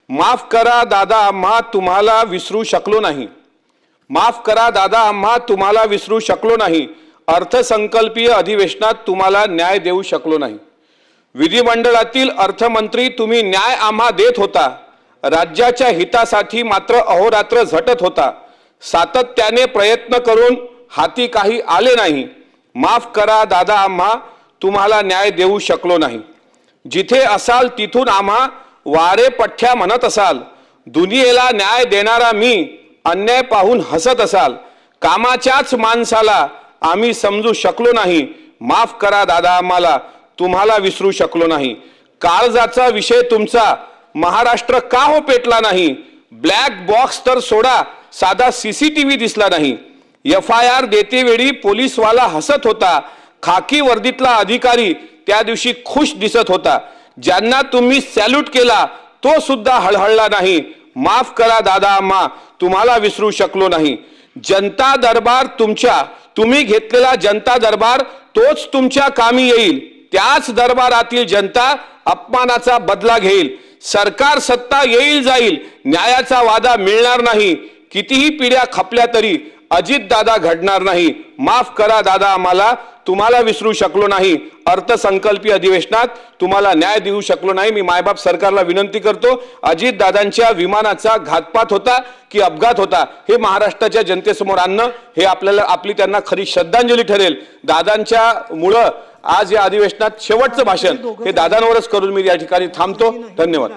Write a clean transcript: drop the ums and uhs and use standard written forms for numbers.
माफ करा दादा, आम्हा तुम्हाला विसरू शकलो नाही. माफ करा दादा, आम्हा तुम्हाला विसरू शकलो नाही. अर्थसंकल्पीय अधिवेशनात तुम्हाला न्याय देऊ शकलो नाही. विधिमंडळातील अर्थमंत्री तुम्ही न्याय आम्हा देत होता. राज्याच्या हितासाठी मात्र अहोरात्र झटत होता. सातत्याने प्रयत्न करून हाती काही आले नाही. माफ करा दादा, आम्हा तुम्हाला न्याय देऊ शकलो नाही. जिथे असाल तिथून आम्हा वारे पठ्ठ्या म्हणत असाल. दुनियेला न्याय देणारा मी अन्याय पाहून हसत असाल. कामाच्याच माणसाला आम्ही समजू शकलो नाही. माफ करा दादा, आम्हाला तुम्हाला विसरू शकलो नाही. काळजाचा विषय तुमचा महाराष्ट्र का हो पेटला नाही. ब्लॅक बॉक्स तर सोडा, साधा सीसीटीव्ही दिसला नाही. FIR देतेवेळी पोलीसवाला हसत होता. खाकी वर्दीतला अधिकारी त्या दिवशी खुश दिसत होता. ज्यांना तुम्ही सॅल्यूट केला तो सुद्धा हळहळला नाही. माफ करा दादा, आम्हा तुम्हाला विसरू शकलो नाही. जनता दरबार तुमच्या, तुम्ही घेतलेला जनता दरबार तोच तुमच्या कामी येईल. त्याच दरबारातील जनता अपमानाचा बदला घेईल. सरकार सत्ता येईल जाईल, न्यायाचा वादा मिळणार नाही. कितीही पिढ्या खपल्या तरी अजित दादा घडणार नाही. माफ करा दादा, आम्हाला तुम्हाला विसरू शकलो नाही. अर्थसंकल्पीय अधिवेशनात तुम्हाला न्याय देऊ शकलो नाही. मी मायबाप सरकारला विनंती करतो, अजित दादांच्या विमानाचा घातपात होता की अपघात होता हे महाराष्ट्राच्या जनतेसमोर आणणं हे आपली त्यांना खरी श्रद्धांजली ठरेल. दादांच्या मुळे आज या अधिवेशनात शेवटचं भाषण हे दादांवरच करून मी या ठिकाणी थांबतो. धन्यवाद.